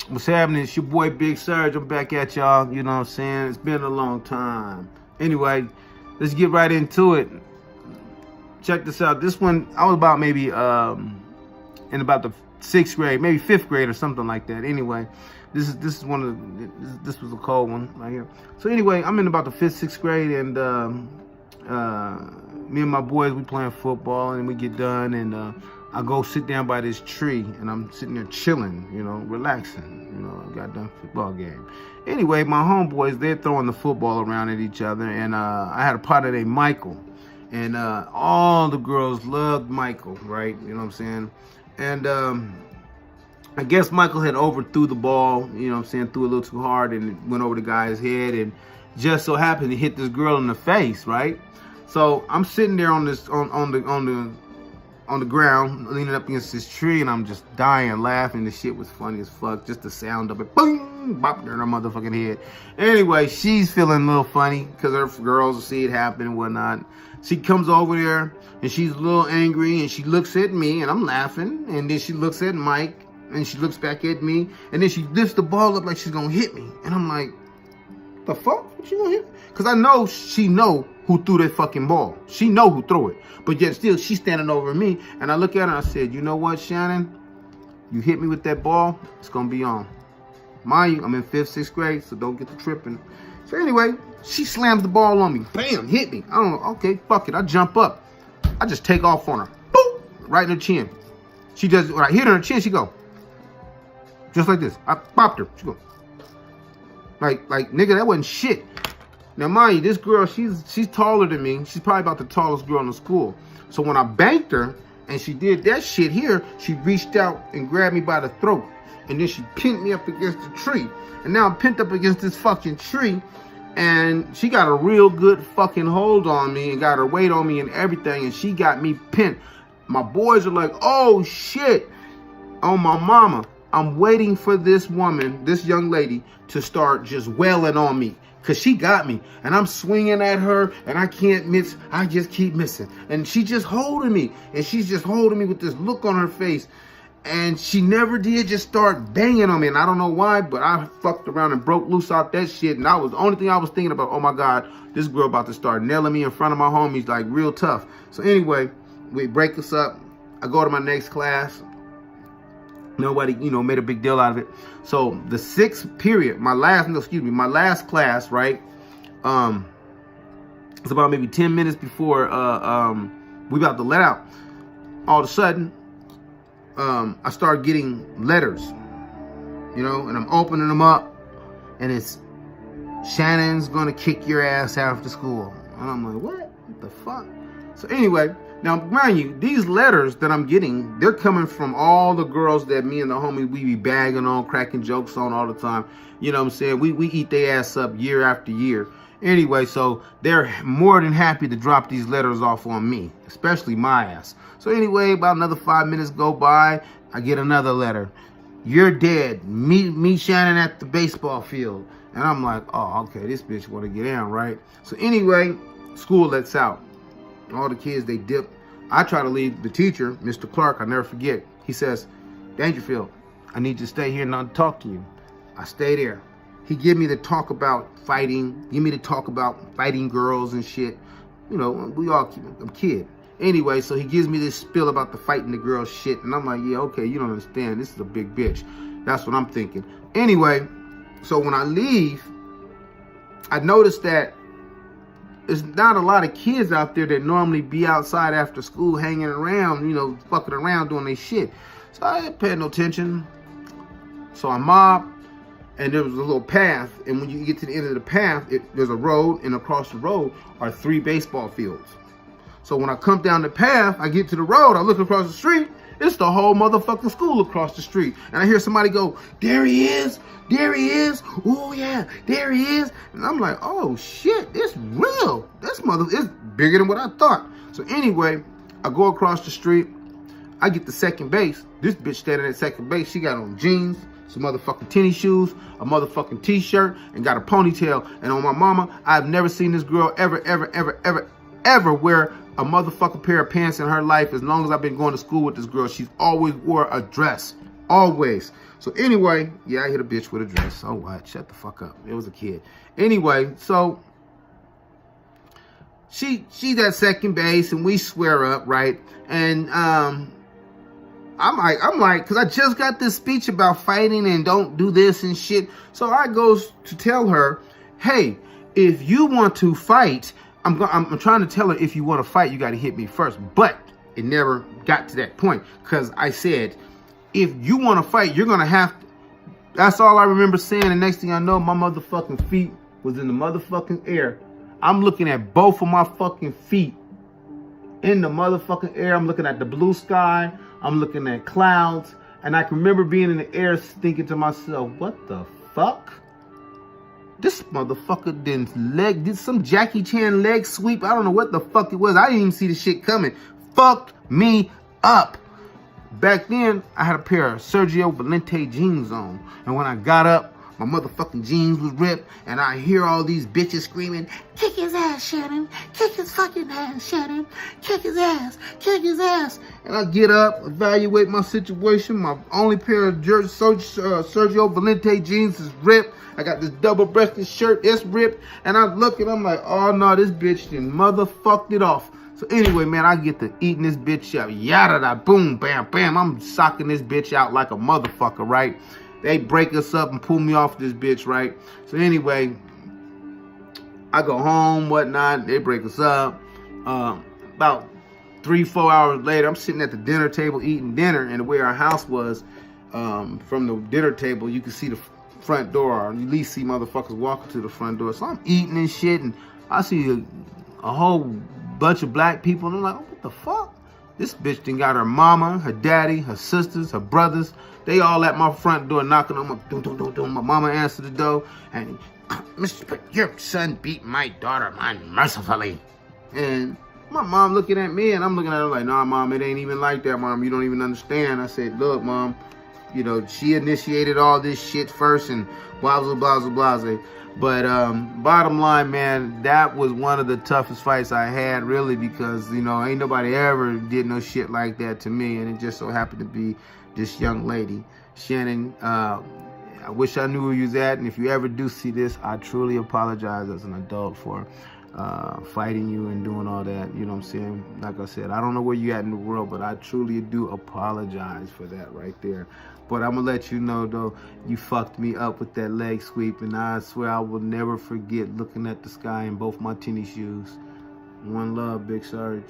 What's happening? It's your boy Big Serg. I'm back at y'all. You know what I'm saying? It's been a long time. Anyway, let's get right into it. Check this out. This one, I was about maybe in about the 6th grade, maybe 5th grade or something like that. Anyway, this is one of this was a cold one right here. So anyway, I'm in about the 5th, 6th grade, and me and my boys, we playing football, and we get done, and I go sit down by this tree, and I'm sitting there chilling, you know, relaxing, you know, got done football game. Anyway, my homeboys, they're throwing the football around at each other, and I had a partner named Michael, and all the girls loved Michael, right? You know what I'm saying? And I guess Michael had overthrew the ball, you know what I'm saying, threw a little too hard, and it went over the guy's head, and just so happened to hit this girl in the face, right? So I'm sitting there on this on the ground, leaning up against this tree, and I'm just dying laughing. The shit was funny as fuck. Just the sound of it, boom, bopped her in her motherfucking head. Anyway, she's feeling a little funny because her girls will see it happen and whatnot. She comes over there, and she's a little angry, and she looks at me, and I'm laughing, and then she looks at Mike, and she looks back at me, and then she lifts the ball up like she's gonna hit me, and I'm like, the fuck? What you gonna hit? Because I know she know who threw that fucking ball. She know who threw it. But yet still, she's standing over me. And I look at her and I said, you know what, Shannon? You hit me with that ball, it's going to be on. Mind you, I'm in 5th, 6th grade, so don't get to tripping. So anyway, she slams the ball on me. Bam, hit me. I don't know. Okay, fuck it. I jump up. I just take off on her. Boom! Right in her chin. She does, when I hit her in her chin, she go. Just like this. I popped her. She go. Like, nigga, that wasn't shit. Now, mind you, this girl, she's taller than me. She's probably about the tallest girl in the school. So when I banked her and she did that shit here, she reached out and grabbed me by the throat. And then she pinned me up against the tree. And now I'm pinned up against this fucking tree. And she got a real good fucking hold on me and got her weight on me and everything. And she got me pinned. My boys are like, oh, shit. Oh, my mama. I'm waiting for this woman, this young lady, to start just wailing on me. Because she got me. And I'm swinging at her. And I can't miss. I just keep missing. And she just holding me. And she's just holding me with this look on her face. And she never did just start banging on me. And I don't know why. But I fucked around and broke loose out that shit. And that was the only thing I was thinking about. Oh my God. This girl about to start nailing me in front of my homies. Like real tough. So anyway. We break us up. I go to my next class. Nobody, you know, made a big deal out of it. So the 6th period, my last class, right? It's about maybe 10 minutes before we about to let out. All of a sudden, I start getting letters, you know, and I'm opening them up, and it's Shannon's gonna kick your ass after school, and I'm like, what the fuck? So anyway. Now, mind you, these letters that I'm getting, they're coming from all the girls that me and the homies, we be bagging on, cracking jokes on all the time. You know what I'm saying? We eat their ass up year after year. Anyway, so they're more than happy to drop these letters off on me, especially my ass. So anyway, about another 5 minutes go by, I get another letter. You're dead. Meet Shannon at the baseball field. And I'm like, oh, okay, this bitch want to get in, right? So anyway, school lets out. All the kids, they dip. I try to leave the teacher, Mr. Clark, I never forget. He says, Dangerfield, I need you to stay here and not talk to you. I stay there. He give me to talk about fighting, give me to talk about fighting girls and shit. You know, we all keep, I'm a kid. Anyway, so he gives me this spill about the fighting the girl shit. And I'm like, yeah, okay, you don't understand. This is a big bitch. That's what I'm thinking. Anyway, so when I leave, I noticed that there's not a lot of kids out there that normally be outside after school hanging around, you know, fucking around doing their shit. So I ain't paying no attention. So I mobbed, and there was a little path. And when you get to the end of the path, there's a road, and across the road are 3 baseball fields. So when I come down the path, I get to the road, I look across the street, it's the whole motherfucking school across the street. And I hear somebody go, there he is. There he is. Oh, yeah, there he is. And I'm like, oh, shit, it's real. This it's bigger than what I thought. So anyway, I go across the street. I get to second base. This bitch standing at second base, she got on jeans, some motherfucking tennis shoes, a motherfucking t-shirt, and got a ponytail. And on my mama, I've never seen this girl ever wear a motherfucking pair of pants in her life. As long as I've been going to school with this girl, she's always wore a dress. Always. So anyway, yeah, I hit a bitch with a dress. So what? Shut the fuck up. It was a kid. Anyway, so she's at second base and we square up, right? And I'm like, because I just got this speech about fighting and don't do this and shit. So I goes to tell her, hey, if you want to fight, I'm trying to tell her, if you want to fight, you got to hit me first. But it never got to that point, because I said, if you want to fight, you're going to have to. That's all I remember saying. And next thing I know, my motherfucking feet was in the motherfucking air. I'm looking at both of my fucking feet in the motherfucking air. I'm looking at the blue sky. I'm looking at clouds. And I can remember being in the air thinking to myself, what the fuck? This motherfucker did some Jackie Chan leg sweep. I don't know what the fuck it was. I didn't even see the shit coming. Fucked me up. Back then, I had a pair of Sergio Valente jeans on. And when I got up, my motherfucking jeans was ripped. And I hear all these bitches screaming, kick his ass, Shannon. Kick his fucking ass, Shannon. Kick his ass. Kick his ass. And I get up, evaluate my situation. My only pair of Sergio Valente jeans is ripped. I got this double-breasted shirt, it's ripped. And I look and I'm like, oh no, this bitch done motherfucked it off. So anyway, man, I get to eating this bitch up. Yada da boom, bam, bam. I'm socking this bitch out like a motherfucker, right? They break us up and pull me off this bitch, right? So anyway, I go home, whatnot. They break us up. About 3-4 hours later, I'm sitting at the dinner table eating dinner. And the way our house was, from the dinner table, you can see the front door, or at least see motherfuckers walking to the front door. So I'm eating and shit, and I see a whole bunch of black people, and I'm like, oh, what the fuck? This bitch done got her mama, her daddy, her sisters, her brothers. They all at my front door knocking on my door. My mama answered the door, and Mr. Your son beat my daughter unmercifully. And my mom looking at me, and I'm looking at her like, nah, mom, it ain't even like that, mom. You don't even understand. I said, look, mom, you know, she initiated all this shit first, and blah, blah, blah, blah, blah. But bottom line, man, that was one of the toughest fights I had, really, because, you know, ain't nobody ever did no shit like that to me, and it just so happened to be this young lady. Shannon, I wish I knew where you was at, and if you ever do see this, I truly apologize as an adult for fighting you and doing all that, you know what I'm saying? Like I said, I don't know where you at in the world, but I truly do apologize for that right there. But I'm gonna let you know, though, you fucked me up with that leg sweep, and I swear I will never forget looking at the sky in both my tennis shoes. One love, Big Serg.